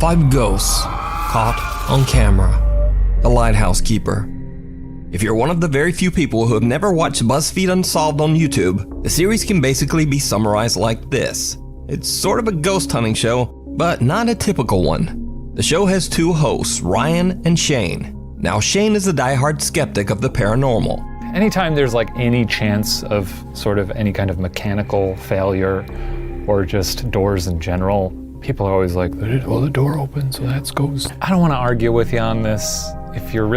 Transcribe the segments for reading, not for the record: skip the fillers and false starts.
5 ghosts caught on camera. The Lighthouse Keeper. If you're one of the very few people who have never watched BuzzFeed Unsolved on YouTube, the series can basically be summarized like this. It's sort of a ghost hunting show, but not a typical one. The show has 2 hosts, Ryan and Shane. Now, Shane is a diehard skeptic of the paranormal. Anytime there's like any chance of sort of any kind of mechanical failure or just doors in general, people are always like, well, the door opens, so that's ghost. I don't want to argue with you on this. If you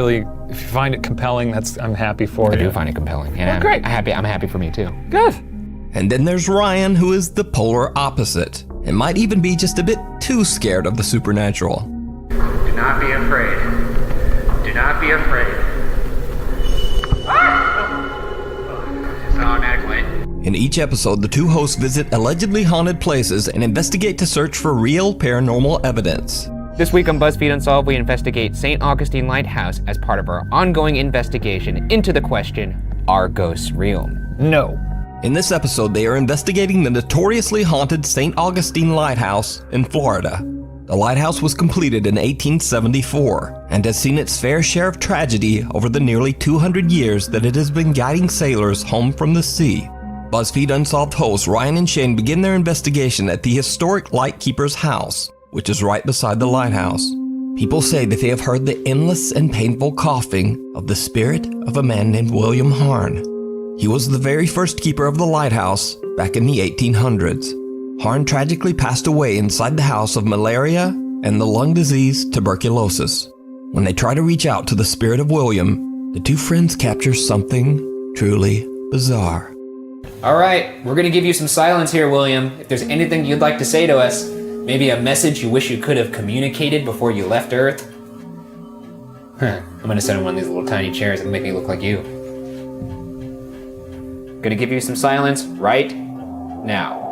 find it compelling, I'm happy for you. I do find it compelling. And great. I'm happy for me too. Good. And then there's Ryan, who is the polar opposite, and might even be just a bit too scared of the supernatural. Do not be afraid. Do not be afraid. Just automatically. In each episode, the 2 hosts visit allegedly haunted places and investigate to search for real paranormal evidence. This week on BuzzFeed Unsolved, we investigate St. Augustine Lighthouse as part of our ongoing investigation into the question, are ghosts real? No. In this episode, they are investigating the notoriously haunted St. Augustine Lighthouse in Florida. The lighthouse was completed in 1874 and has seen its fair share of tragedy over the nearly 200 years that it has been guiding sailors home from the sea. BuzzFeed Unsolved hosts Ryan and Shane begin their investigation at the historic Lightkeeper's house, which is right beside the lighthouse. People say that they have heard the endless and painful coughing of the spirit of a man named William Harn. He was the very first keeper of the lighthouse back in the 1800s. Harn tragically passed away inside the house of malaria and the lung disease tuberculosis. When they try to reach out to the spirit of William, the 2 friends capture something truly bizarre. All right, we're gonna give you some silence here, William. If there's anything you'd like to say to us, maybe a message you wish you could have communicated before you left Earth. I'm gonna sit on one of these little tiny chairs and make me look like you. Gonna give you some silence right now.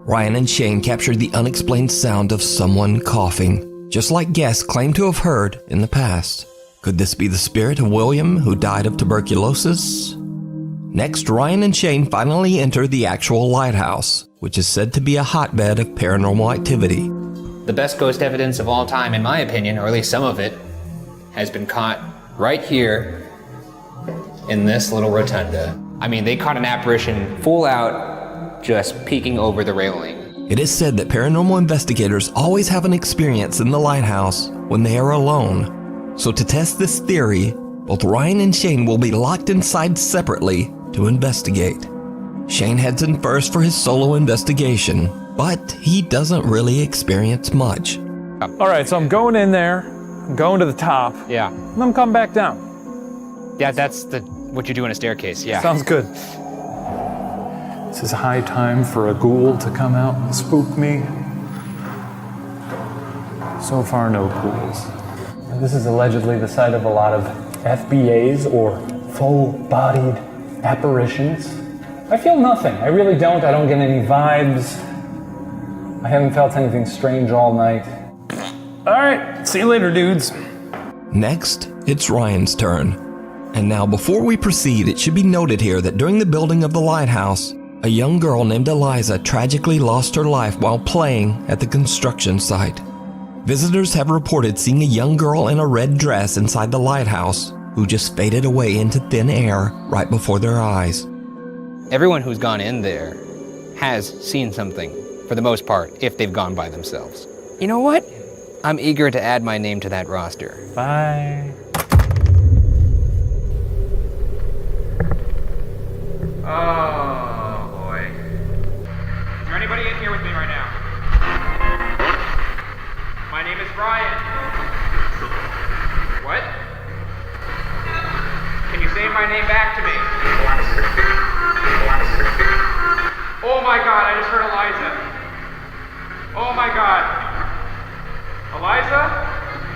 Ryan and Shane captured the unexplained sound of someone coughing, just like guests claim to have heard in the past. Could this be the spirit of William, who died of tuberculosis? Next, Ryan and Shane finally enter the actual lighthouse, which is said to be a hotbed of paranormal activity. The best ghost evidence of all time, in my opinion, or at least some of it, has been caught right here in this little rotunda. I mean, they caught an apparition full out, just peeking over the railing. It is said that paranormal investigators always have an experience in the lighthouse when they are alone. So to test this theory, both Ryan and Shane will be locked inside separately to investigate. Shane heads in first for his solo investigation, but he doesn't really experience much. All right, so I'm going in there, I'm going to the top, Yeah. and I'm coming back down. Yeah, that's what you do in a staircase, yeah. Sounds good. This is high time for a ghoul to come out and spook me. So far, no ghouls. This is allegedly the site of a lot of FBAs, or full-bodied apparitions. I feel nothing. I really don't. I don't get any vibes. I haven't felt anything strange all night. All right, see you later, dudes. Next, it's Ryan's turn. And now, before we proceed, it should be noted here that during the building of the lighthouse, a young girl named Eliza tragically lost her life while playing at the construction site. Visitors have reported seeing a young girl in a red dress inside the lighthouse who just faded away into thin air right before their eyes. Everyone who's gone in there has seen something, for the most part, if they've gone by themselves. You know what? I'm eager to add my name to that roster. Bye. Oh boy. Is there anybody in here with me right now? My name is Ryan. What? Can you say my name back to me? Oh my god, I just heard Eliza. Oh my god. Eliza?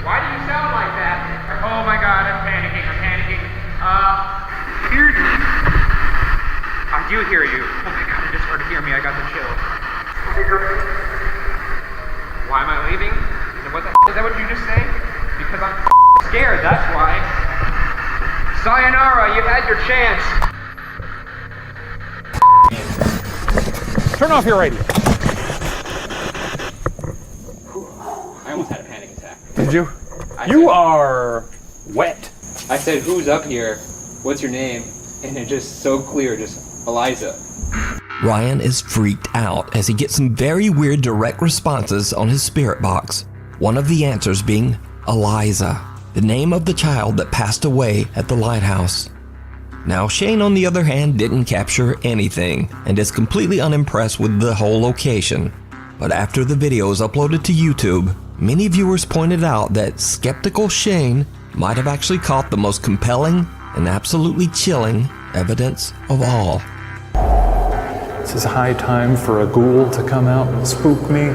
Why do you sound like that? Oh my god, I'm panicking. I do hear you. Oh my god, it is hard to hear me. I got the chills. Why am I leaving? Is it What the is that what you just say? Because I'm scared, that's why. Sayonara, you had your chance. Turn off your radio. I almost had a panic attack. Did you? You are wet. I said, who's up here? What's your name? And it just so clear, just Eliza. Ryan is freaked out as he gets some very weird direct responses on his spirit box. One of the answers being Eliza, the name of the child that passed away at the lighthouse. Now, Shane, on the other hand, didn't capture anything and is completely unimpressed with the whole location. But after the video was uploaded to YouTube, many viewers pointed out that skeptical Shane might have actually caught the most compelling and absolutely chilling evidence of all. This is high time for a ghoul to come out and spook me.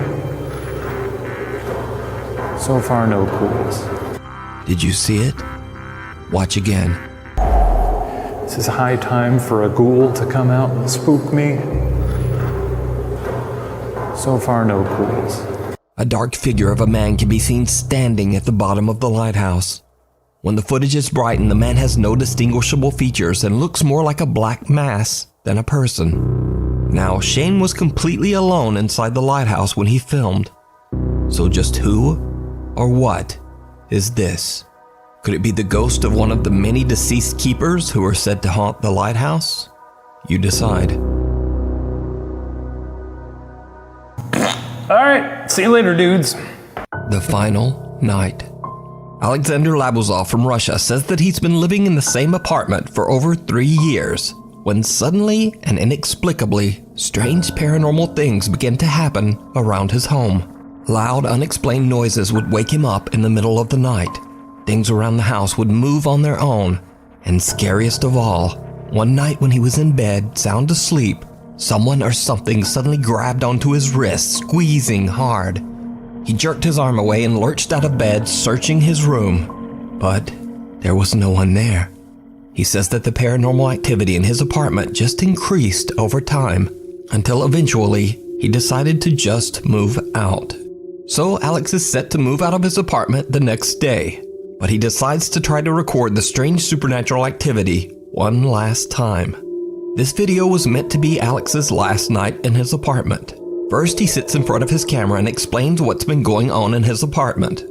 So far, no ghouls. Did you see it? Watch again. This is high time for a ghoul to come out and spook me. So far, no ghouls. A dark figure of a man can be seen standing at the bottom of the lighthouse. When the footage is brightened, the man has no distinguishable features and looks more like a black mass than a person. Now, Shane was completely alone inside the lighthouse when he filmed. So just who or what is this? Could it be the ghost of one of the many deceased keepers who are said to haunt the lighthouse? You decide. All right, see you later, dudes. The final night. Alexander Labuzov from Russia says that he's been living in the same apartment for over 3 years, when suddenly and inexplicably, strange paranormal things began to happen around his home. Loud, unexplained noises would wake him up in the middle of the night. Things around the house would move on their own, and scariest of all, one night when he was in bed, sound asleep, someone or something suddenly grabbed onto his wrist, squeezing hard. He jerked his arm away and lurched out of bed, searching his room. But there was no one there. He says that the paranormal activity in his apartment just increased over time, until eventually he decided to just move out. So Alex is set to move out of his apartment the next day, but he decides to try to record the strange supernatural activity one last time. This video was meant to be Alex's last night in his apartment. First, he sits in front of his camera and explains what's been going on in his apartment.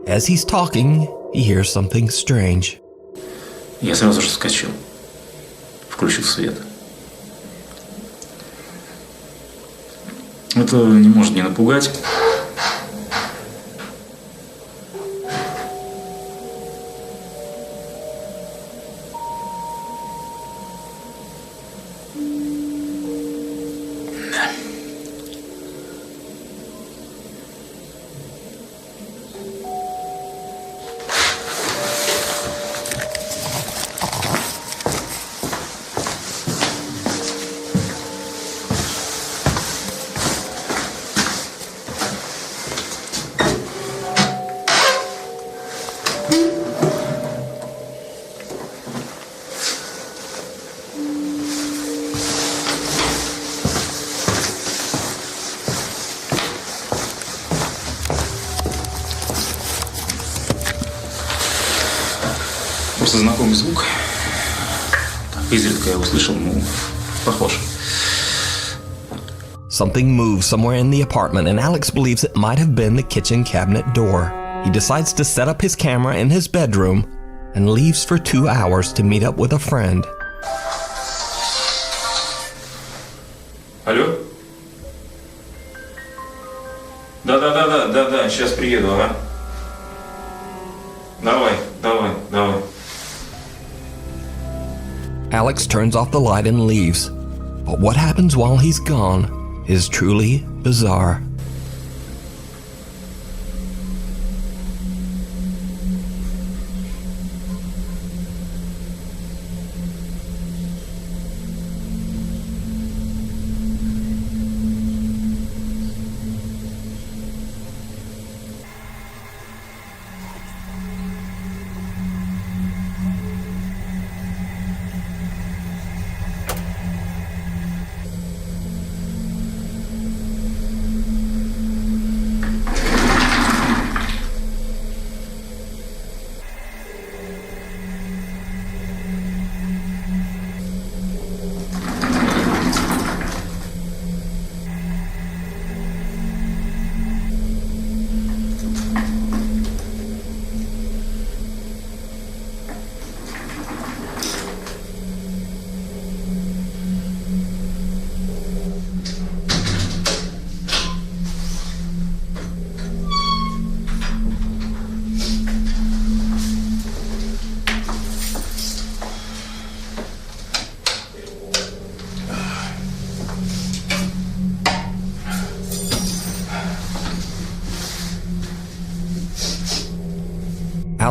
As he's talking, he hears something strange. Я сразу же вскочил, включил свет. Это не может не напугать. Просто знакомый звук. Изредка я услышал, похож. Something moves somewhere in the apartment, and Alex believes it might have been the kitchen cabinet door. He decides to set up his camera in his bedroom and leaves for 2 hours to meet up with a friend. Алло? Да, сейчас приеду, ага. Давай. Alex turns off the light and leaves, but what happens while he's gone is truly bizarre.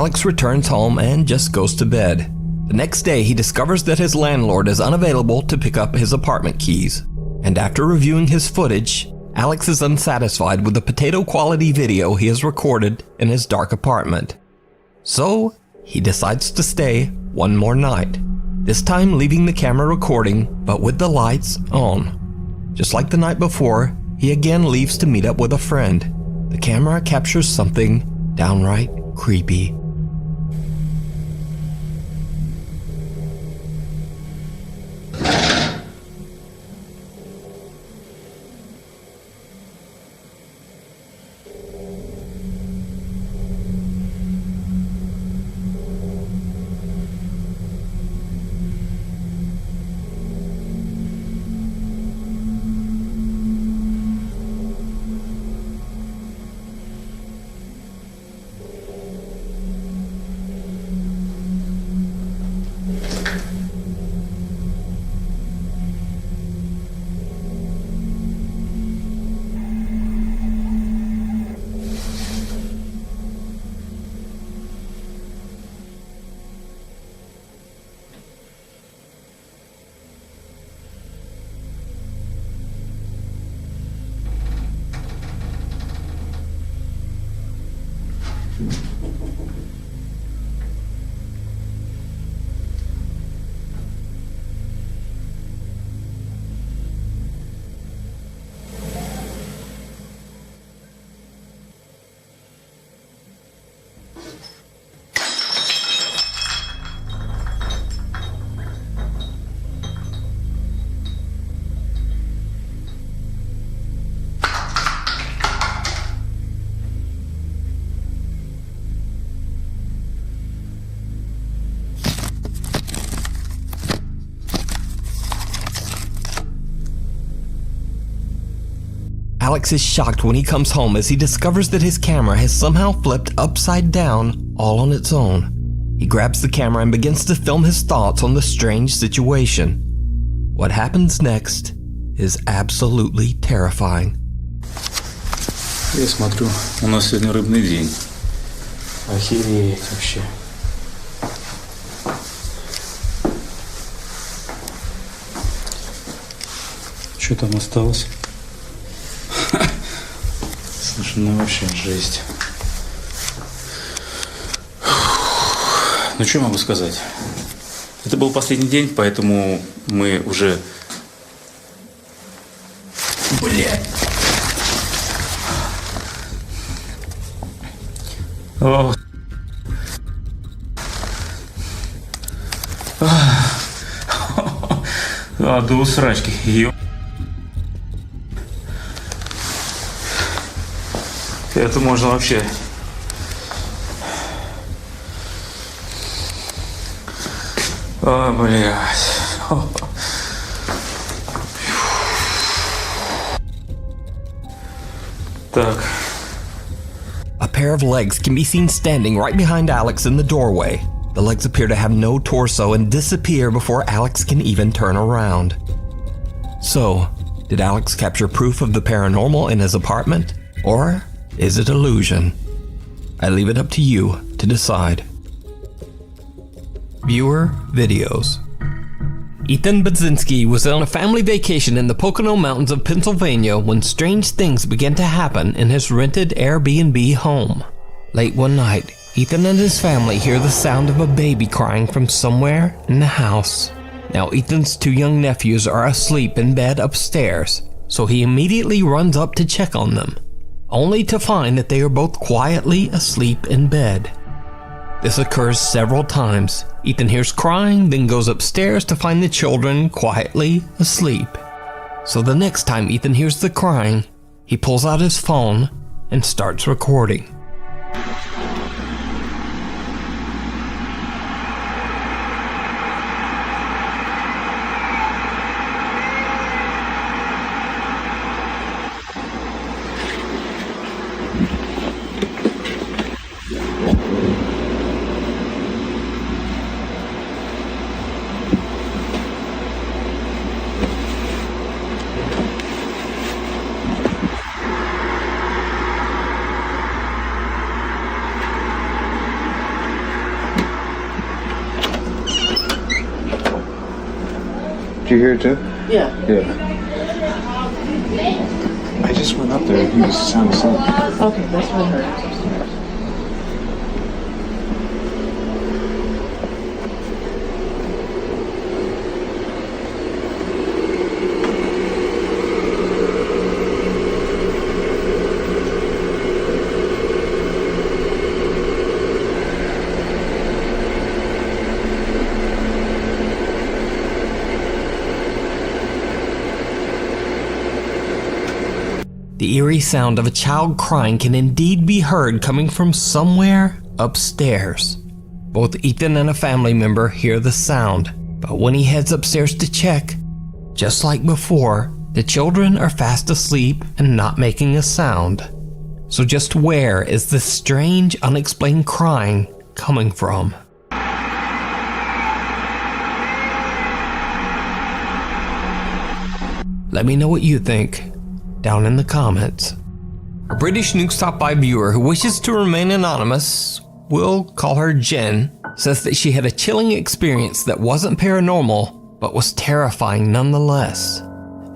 Alex returns home and just goes to bed. The next day, he discovers that his landlord is unavailable to pick up his apartment keys. And after reviewing his footage, Alex is unsatisfied with the potato-quality video he has recorded in his dark apartment. So, he decides to stay one more night, this time leaving the camera recording, but with the lights on. Just like the night before, he again leaves to meet up with a friend. The camera captures something downright creepy. Alex is shocked when he comes home as he discovers that his camera has somehow flipped upside down all on its own. He grabs the camera and begins to film his thoughts on the strange situation. What happens next is absolutely terrifying. Я смотрю, у нас сегодня рыбный день. Охереть вообще. Что там осталось? Слушай, ну вообще жесть. Ну что могу сказать? Это был последний день, поэтому мы уже... Блядь! О. До усрачки. Ё... Это можно вообще... О, блядь. Так. A pair of legs can be seen standing right behind Alex in the doorway. The legs appear to have no torso and disappear before Alex can even turn around. So, did Alex capture proof of the paranormal in his apartment? Or is it illusion? I leave it up to you to decide. Viewer videos. Ethan Budzinski was on a family vacation in the Pocono Mountains of Pennsylvania when strange things began to happen in his rented Airbnb home. Late one night, Ethan and his family hear the sound of a baby crying from somewhere in the house. Now Ethan's two young nephews are asleep in bed upstairs, so he immediately runs up to check on them, only to find that they are both quietly asleep in bed. This occurs several times. Ethan hears crying, then goes upstairs to find the children quietly asleep. So the next time Ethan hears the crying, he pulls out his phone and starts recording. you hear it too? Yeah. Yeah. I just went up there and he was sounding something. Okay, that's what I heard. The eerie sound of a child crying can indeed be heard coming from somewhere upstairs. Both Ethan and a family member hear the sound, but when he heads upstairs to check, just like before, the children are fast asleep and not making a sound. So just where is this strange, unexplained crying coming from? Let me know what you think down in the comments. A British Nuke Top 5 viewer who wishes to remain anonymous, we'll call her Jenn, says that she had a chilling experience that wasn't paranormal, but was terrifying nonetheless.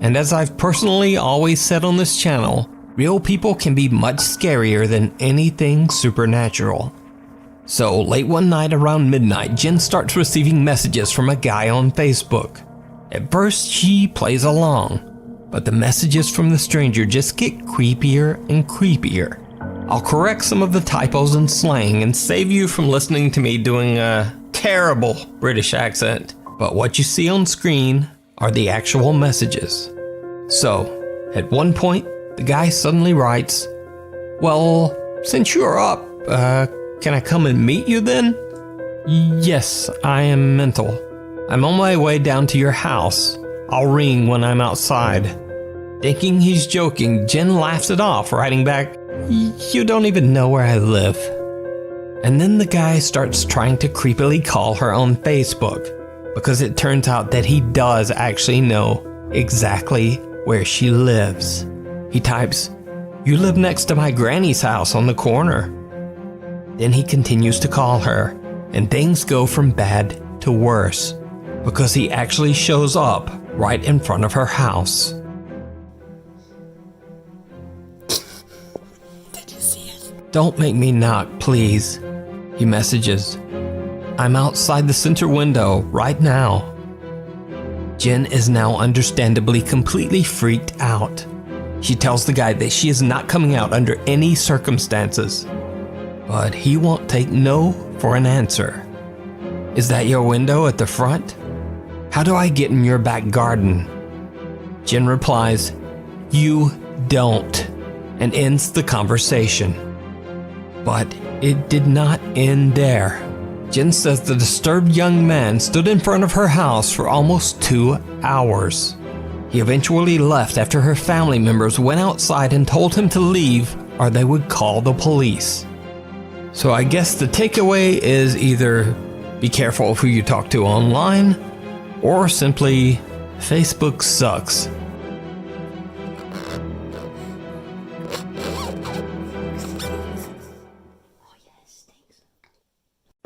And as I've personally always said on this channel, real people can be much scarier than anything supernatural. So late one night around midnight, Jenn starts receiving messages from a guy on Facebook. At first she plays along, but the messages from the stranger just get creepier and creepier. I'll correct some of the typos and slang and save you from listening to me doing a terrible British accent, but what you see on screen are the actual messages. So, at one point, the guy suddenly writes, "Well, since you're up, can I come and meet you then?" "Yes, I am mental. I'm on my way down to your house. I'll ring when I'm outside." Thinking he's joking, Jenn laughs it off, writing back, "You don't even know where I live." And then the guy starts trying to creepily call her on Facebook, because it turns out that he does actually know exactly where she lives. He types, "You live next to my granny's house on the corner." Then he continues to call her, and things go from bad to worse, because he actually shows up right in front of her house. Did you see it? "Don't make me knock, please," he messages. "I'm outside the center window right now." Jenn is now understandably completely freaked out. She tells the guy that she is not coming out under any circumstances, but he won't take no for an answer. "Is that your window at the front? How do I get in your back garden?" Jenn replies, "You don't," and ends the conversation. But it did not end there. Jenn says the disturbed young man stood in front of her house for almost 2 hours. He eventually left after her family members went outside and told him to leave or they would call the police. So I guess the takeaway is either be careful of who you talk to online, or simply, Facebook sucks.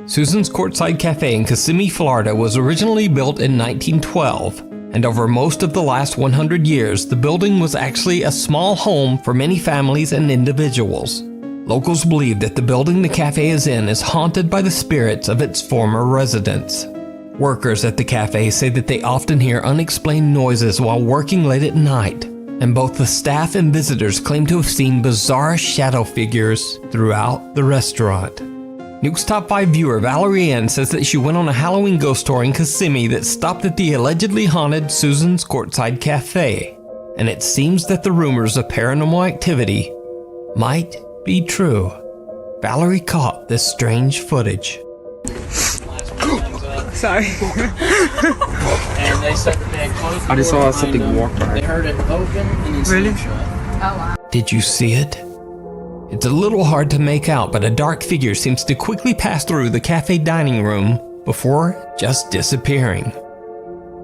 Susan's Courtside Cafe in Kissimmee, Florida was originally built in 1912, and over most of the last 100 years, the building was actually a small home for many families and individuals. Locals believe that the building the cafe is in is haunted by the spirits of its former residents. Workers at the cafe say that they often hear unexplained noises while working late at night, and both the staff and visitors claim to have seen bizarre shadow figures throughout the restaurant. Nuke's Top 5 viewer Valerie Ann says that she went on a Halloween ghost tour in Kissimmee that stopped at the allegedly haunted Susan's Courtside Cafe, and it seems that the rumors of paranormal activity might be true. Valerie caught this strange footage. Sorry. And they said that they had closed the I just door saw behind something them. walk by. They heard it open and then Really? shut. Did you see it? It's a little hard to make out, but a dark figure seems to quickly pass through the cafe dining room before just disappearing.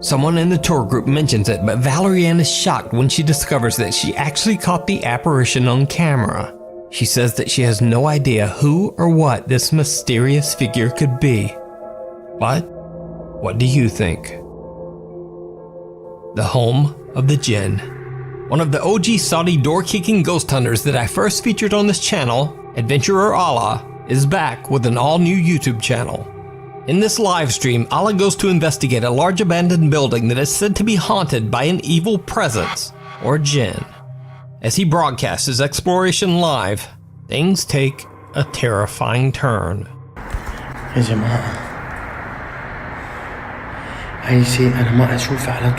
Someone in the tour group mentions it, but Valerie Ann is shocked when she discovers that she actually caught the apparition on camera. She says that she has no idea who or what this mysterious figure could be. But what do you think? the home of the Jenn. One of the OG Saudi door-kicking ghost hunters that I first featured on this channel, Adventurer Allah, is back with an all-new YouTube channel. In this live stream, Allah goes to investigate a large abandoned building that is said to be haunted by an evil presence, or Jenn. As he broadcasts his exploration live, things take a terrifying turn. يا جماعة أي شيء أنا ما أشوفه على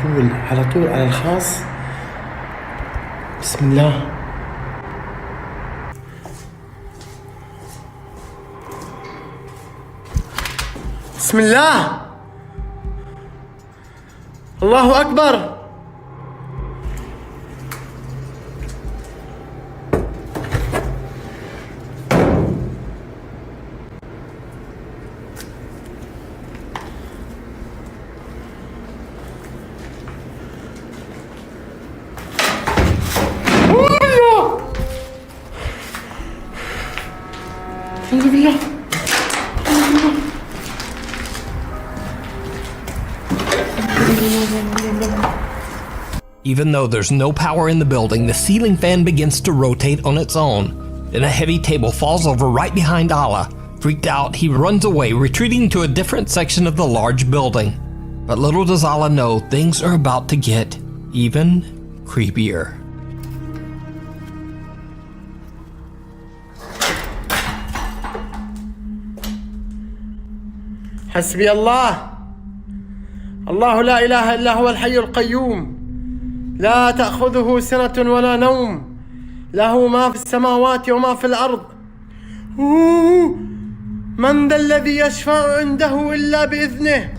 طول على الخاص. بسم الله. بسم الله. الله أكبر. Even though there's no power in the building, the ceiling fan begins to rotate on its own. Then a heavy table falls over right behind Allah. Freaked out, he runs away, retreating to a different section of the large building. But little does Allah know, things are about to get even creepier. حسبي الله. الله لا إله إلا هو الحي القيوم لا تأخذه سنة ولا نوم له ما في السماوات وما في الأرض من ذا الذي يشفع عنده إلا بإذنه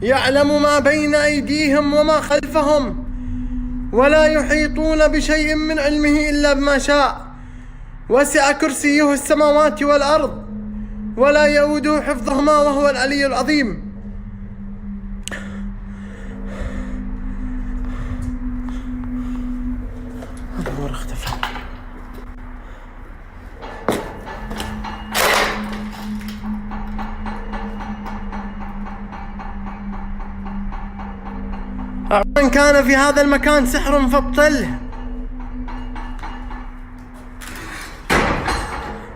يعلم ما بين أيديهم وما خلفهم ولا يحيطون بشيء من علمه إلا بما شاء وسع كرسيه السماوات والأرض ولا يؤوده حفظهما وهو العلي العظيم. النور اختفى. من كان في هذا المكان سحر فابطله.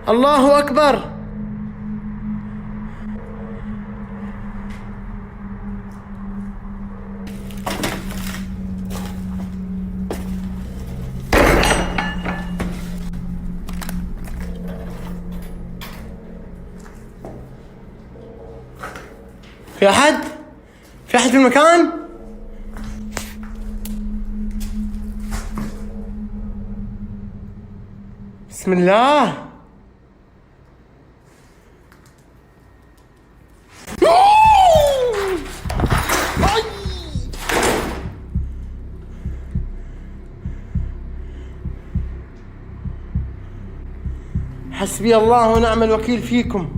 الله أكبر. في أحد؟ في أحد في المكان؟ بسم الله. حسبي الله ونعم الوكيل فيكم.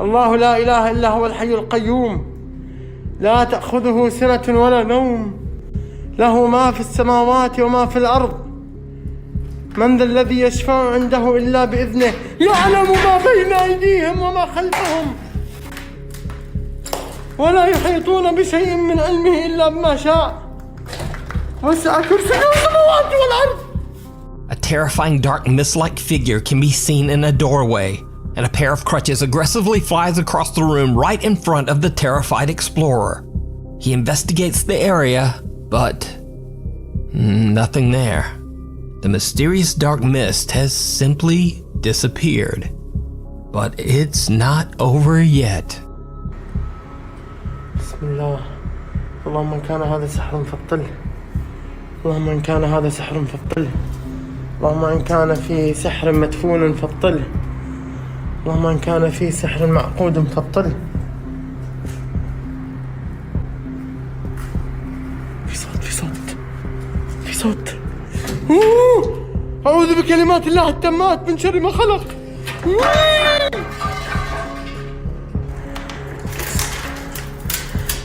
الله لا إله إلا هو الحي القيوم لا تأخذه سنة ولا نوم له ما في السماوات وما في الأرض من ذا الذي يشفع عنده إلا بإذنه يعلم ما بين أيديهم وما خلفهم ولا يحيطون بشيء من علمه إلا بما شاء وسع كرسيه السماوات والأرض. A terrifying dark mist-like figure can be seen in a doorway, and a pair of crutches aggressively flies across the room right in front of the terrified explorer. He investigates the area, but nothing there. The mysterious dark mist has simply disappeared. But it's not over yet. بسم الله. اللهم إن كان هذا سحر فابطله. اللهم إن كان هذا سحر فابطله. اللهم إن كان في سحر مدفون فابطله. اللهم إن كان في سحر معقود فابطله. في صوت أعوذ بكلمات الله التامات من شر ما خلق.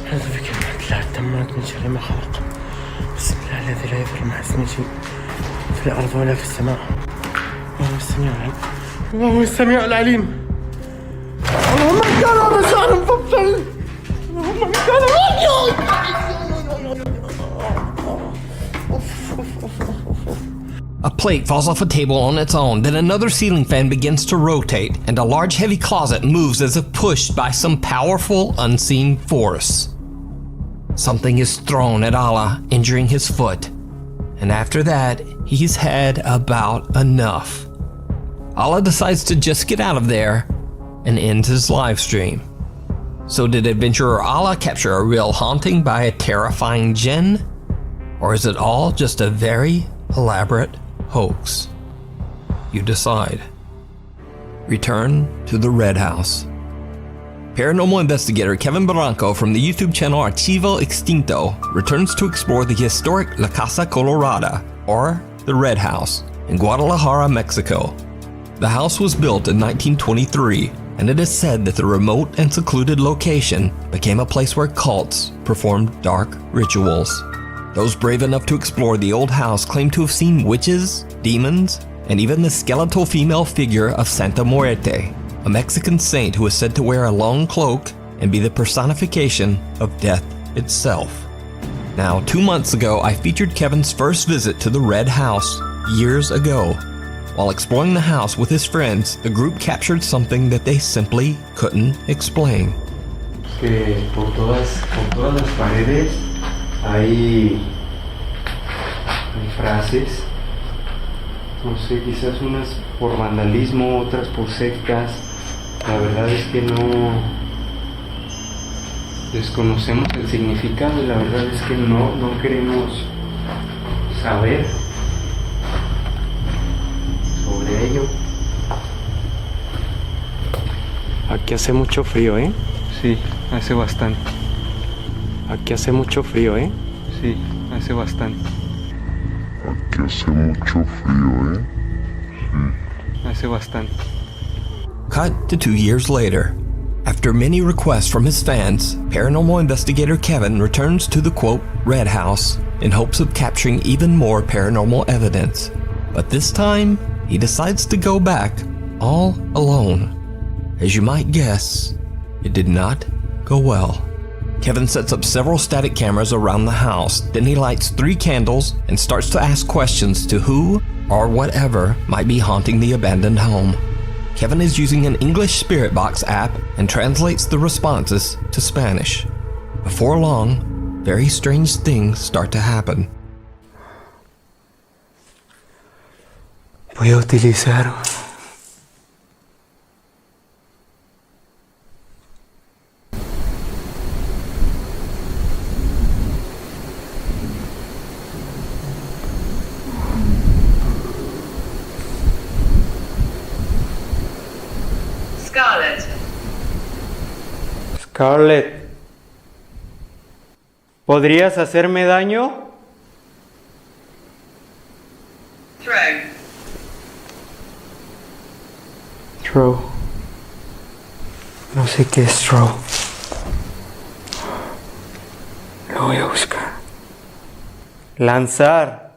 أعوذ بكلمات الله التامات من شر ما خلق. بسم الله الذي لا يضر مع اسمه شيء في الأرض ولا في السماء. وهو السميع العليم. اللهم إن كان هذا سحر فابطل. اللهم إن كان A plate falls off a table on its own, then another ceiling fan begins to rotate, and a large heavy closet moves as if pushed by some powerful unseen force. Something is thrown at Allah, injuring his foot, and after that, he's had about enough. Allah decides to just get out of there and ends his live stream. So did adventurer Allah capture a real haunting by a terrifying Jenn? Or is it all just a very elaborate hoax? You decide. Return to the Red House. Paranormal investigator Kevin Barranco from the YouTube channel Archivo Extinto returns to explore the historic La Casa Colorada, or the Red House, in Guadalajara, Mexico. The house was built in 1923, and it is said that the remote and secluded location became a place where cults performed dark rituals. Those brave enough to explore the old house claim to have seen witches, demons, and even the skeletal female figure of Santa Muerte, a Mexican saint who is said to wear a long cloak and be the personification of death itself. Now, 2 months ago, I featured Kevin's first visit to the Red House years ago. While exploring the house with his friends, the group captured something that they simply couldn't explain. Que por todas las paredes hay frases, no sé, quizás unas por vandalismo, otras por sectas. La verdad es que no desconocemos el significado y la verdad es que no queremos saber sobre ello. Aquí hace mucho frío, ¿eh? Sí, hace bastante. Aquí hace mucho frío, ¿eh? Sí, hace bastante. Aquí hace mucho frío, ¿eh? Sí, hace bastante. Cut to 2 years later. After many requests from his fans, paranormal investigator Kevin returns to the quote, Red House in hopes of capturing even more paranormal evidence. But this time, he decides to go back all alone. As you might guess, it did not go well. Kevin sets up several static cameras around the house, then he lights 3 candles and starts to ask questions to who or whatever might be haunting the abandoned home. Kevin is using an English Spirit Box app and translates the responses to Spanish. Before long, very strange things start to happen. Voy a utilizar Scarlett, ¿podrías hacerme daño? Throw. No sé qué es throw. Lo voy a buscar. Lanzar.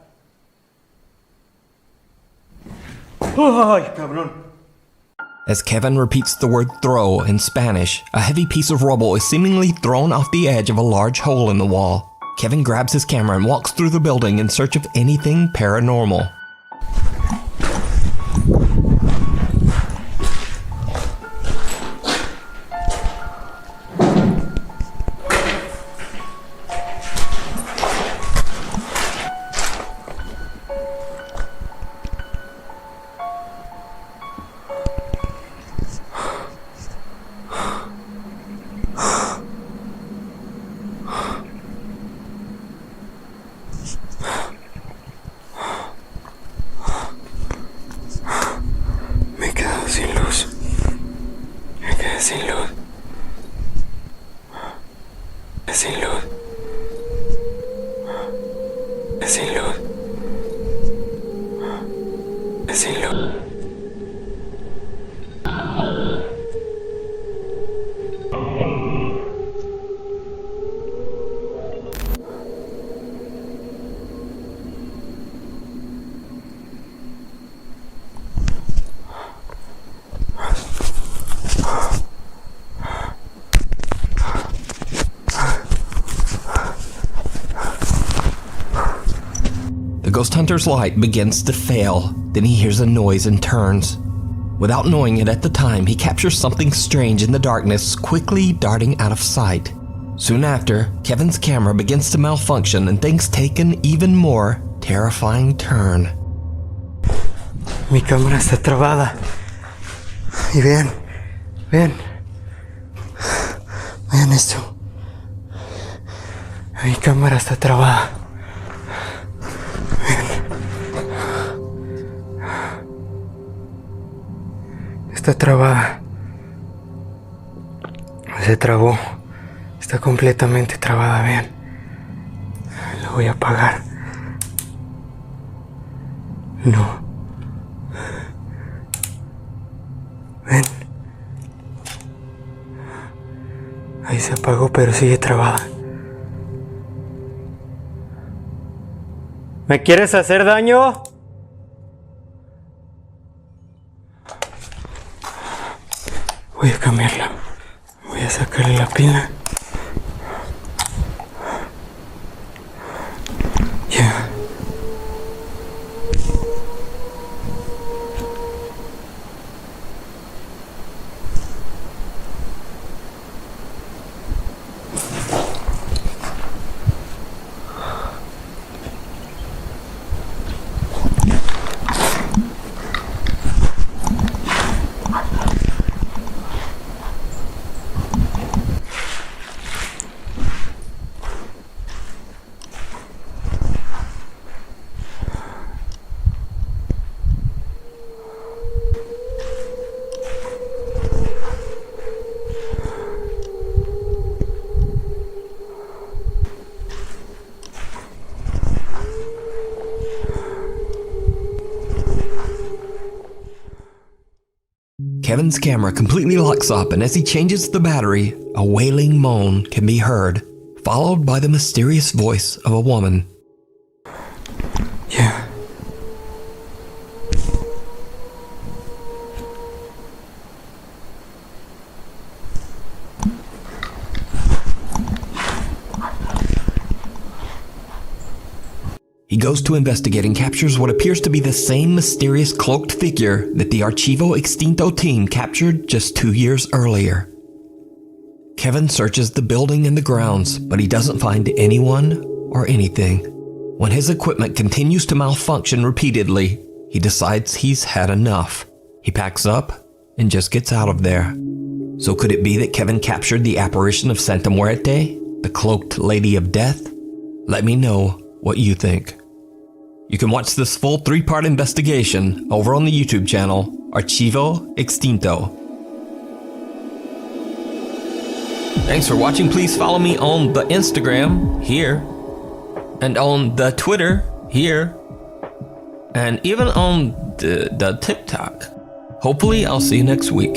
¡Ay, cabrón! As Kevin repeats the word throw in Spanish, a heavy piece of rubble is seemingly thrown off the edge of a large hole in the wall. Kevin grabs his camera and walks through the building in search of anything paranormal. The ghost hunter's light begins to fail. Then he hears a noise and turns. Without knowing it at the time, he captures something strange in the darkness, quickly darting out of sight. Soon after, Kevin's camera begins to malfunction and things take an even more terrifying turn. Mi cámara está trabada. Y vean, vean esto. Mi cámara está trabada. Está trabada. Se trabó. Está completamente trabada, vean. Lo voy a apagar. No. Ven. Ahí se apagó, pero sigue trabada. ¿Me quieres hacer daño? Voy a cambiarla. Voy a sacarle la pila. Ya. Kevin's camera completely locks up, and as he changes the battery, a wailing moan can be heard, followed by the mysterious voice of a woman. Yeah. He goes to investigate and captures what appears to be the same mysterious cloaked figure that the Archivo Extinto team captured just 2 years earlier. Kevin searches the building and the grounds, but he doesn't find anyone or anything. When his equipment continues to malfunction repeatedly, he decides he's had enough. He packs up and just gets out of there. So could it be that Kevin captured the apparition of Santa Muerte, the cloaked Lady of Death? Let me know what you think. You can watch this full 3-part investigation over on the YouTube channel, Archivo Extinto. Thanks for watching. Please follow me on the Instagram here, and on the Twitter here, and even on the TikTok. Hopefully I'll see you next week.